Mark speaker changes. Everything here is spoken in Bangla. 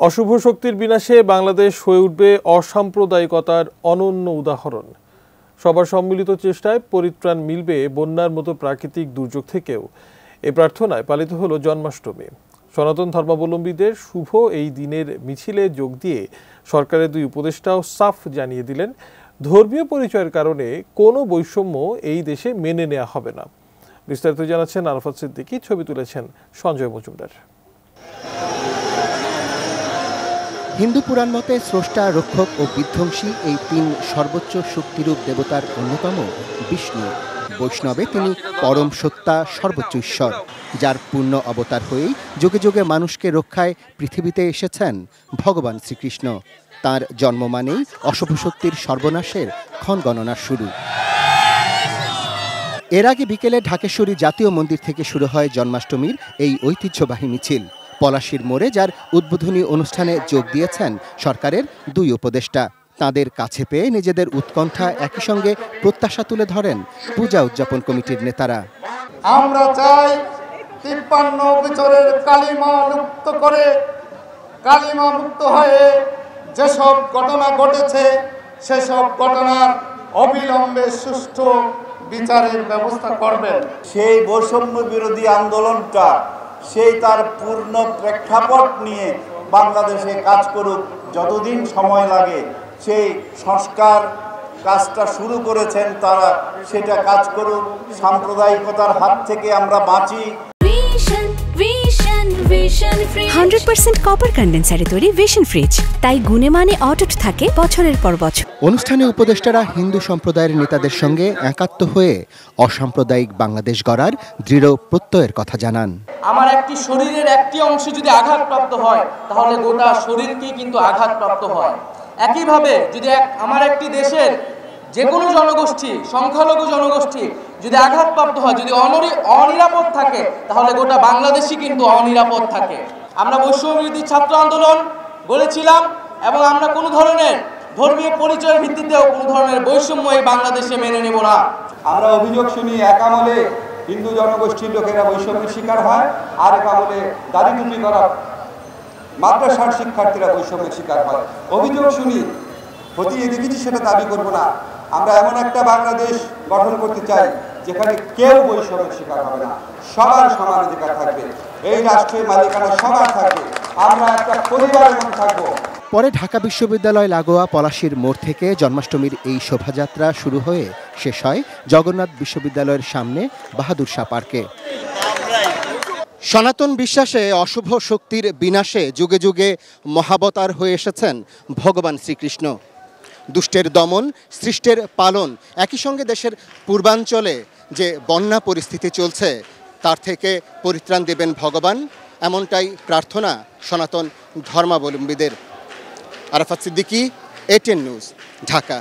Speaker 1: অশুভ শক্তির বিনাশে বাংলাদেশ হয়ে উঠবে অসাম্প্রদায়িকতার অনন্য উদাহরণ। সবার সম্মিলিত চেষ্টায় পরিত্রাণ মিলবে বন্যার মতো প্রাকৃতিক দুর্যোগ থেকেও। এই প্রার্থনায় পালিত হলো জন্মাষ্টমী। সনাতন ধর্মাবলম্বীদের শুভ এই দিনের মিছিলে যোগ দিয়ে সরকারের দুই উপদেষ্টাও সাফ জানিয়ে দিলেন, ধর্মীয় পরিচয়ের কারণে কোনো বৈষম্য এই দেশে মেনে নেওয়া হবে না। বিস্তারিত জানাচ্ছেন আরাফাত সিদ্দিকী, ছবি তুলেছেন সঞ্জয় মজুমদার।
Speaker 2: হিন্দু পুরাণ মতে স্রষ্টা, রক্ষক ও বিধ্বংসী এই তিন সর্বোচ্চ শক্তিরূপ দেবতার অন্যতম বিষ্ণু। বৈষ্ণবে তিনি পরম সত্তা, সর্বোচ্চ ঈশ্বর, যার পূর্ণ অবতার হয়েই যুগে যুগে মানুষকে রক্ষায় পৃথিবীতে এসেছেন ভগবান শ্রীকৃষ্ণ। তাঁর জন্ম মানেই অশুভ শক্তির সর্বনাশের ক্ষণগণনার শুরু। এর আগে বিকেলে ঢাকেশ্বরী জাতীয় মন্দির থেকে শুরু হয় জন্মাষ্টমীর এই ঐতিহ্যবাহী মিছিল। পলাশীর মোড়ে যার উদ্বোধনী অনুষ্ঠানে যোগ দিয়েছেন সরকারের দুই উপদেষ্টা। তাঁদের কাছে পেয়ে নিজেদের উৎকণ্ঠা একই সঙ্গে প্রত্যাশা তুলে ধরেন পূজা উদযাপন কমিটির নেতারা।
Speaker 3: আমরা চাই 53 বছরের কালিমা মুক্ত করে, কালিমা মুক্ত হয়ে যেসব ঘটনা ঘটেছে সেসব ঘটনার অবিলম্বে সুষ্ঠু বিচারের ব্যবস্থা করবেন।
Speaker 4: সেই বৈষম্য বিরোধী আন্দোলনটা সেই তার পূর্ণ প্রেক্ষাপট নিয়ে বাংলাদেশে কাজ করুক, যতদিন সময় লাগে। সেই সংস্কার কাজটা শুরু করেছেন তারা, সেটা কাজ করুক। সাম্প্রদায়িকতার হাত থেকে আমরা বাঁচি।
Speaker 5: 100% কপার কন্ডেন্সারে তৈরি ভিশন ফ্রিজ, তাই গুণে মানে অটুট থাকে বছরের পর বছর।
Speaker 2: অনুষ্ঠানে উপদেষ্টারা হিন্দু সম্প্রদায়ের নেতাদের সঙ্গে একাত্ম হয়ে অসাম্প্রদায়িক বাংলাদেশ গড়ার দৃঢ় প্রত্যয়ের কথা জানান।
Speaker 6: আমার একটি শরীরের একটি অংশ যদি আঘাতপ্রাপ্ত হয় তাহলে গোটা শরীরকেই কিন্তু আঘাতপ্রাপ্ত হয়। একইভাবে যদি আমার একটি দেশের যে কোনো জনগোষ্ঠী, সংখ্যালঘু জনগোষ্ঠী যদি আঘাতপ্রাপ্ত হয়, যদি অনিরাপদ থাকে, তাহলে গোটা বাংলাদেশই কিন্তু অনিরাপদ থাকে। আমরা বৈষম্য বিরোধী ছাত্র আন্দোলন গড়েছিলাম এবং আমরা কোনো ধরনের ধর্মীয় পরিচয়ের ভিত্তিতেও কোনো ধরনের বৈষম্য এই বাংলাদেশে মেনে নেব না।
Speaker 3: আমরা অভিযোগ শুনি, এক আমলে হিন্দু জনগোষ্ঠীর লোকেরা বৈষম্যের শিকার হয়, আর এক আমলে দাড়ি টুপি করা মাদ্রাসার শিক্ষার্থীরা বৈষম্যের শিকার হয়। অভিযোগ শুনি, খতিয়ে দেখেছি, সেটা দাবি করব না। আমরা এমন একটা বাংলাদেশ গঠন করতে চাই যেখানে কেউ বৈষম্যের শিকার হবে না, সবার সমান অধিকার থাকবে, এই রাষ্ট্রের মালিকানা সবার থাকবে, আমরা একটা পরিবারের মতো থাকবো।
Speaker 2: পরে ঢাকা বিশ্ববিদ্যালয় লাগোয়া পলাশীর মোড় থেকে জন্মাষ্টমীর এই শোভাযাত্রা শুরু হয়ে শেষ হয় জগন্নাথ বিশ্ববিদ্যালয়ের সামনে বাহাদুর শাহ পার্কে। সনাতন বিশ্বাসে অশুভ শক্তির বিনাশে যুগে যুগে মহাবতার হয়ে এসেছেন ভগবান শ্রীকৃষ্ণ। দুষ্টের দমন, সৃষ্টের পালন, একই সঙ্গে দেশের পূর্বাঞ্চলে যে বন্যা পরিস্থিতি চলছে তার থেকে পরিত্রাণ দেবেন ভগবান, এমনটাই প্রার্থনা সনাতন ধর্মাবলম্বীদের। Arafat Siddiqui, ATN news, Dhaka.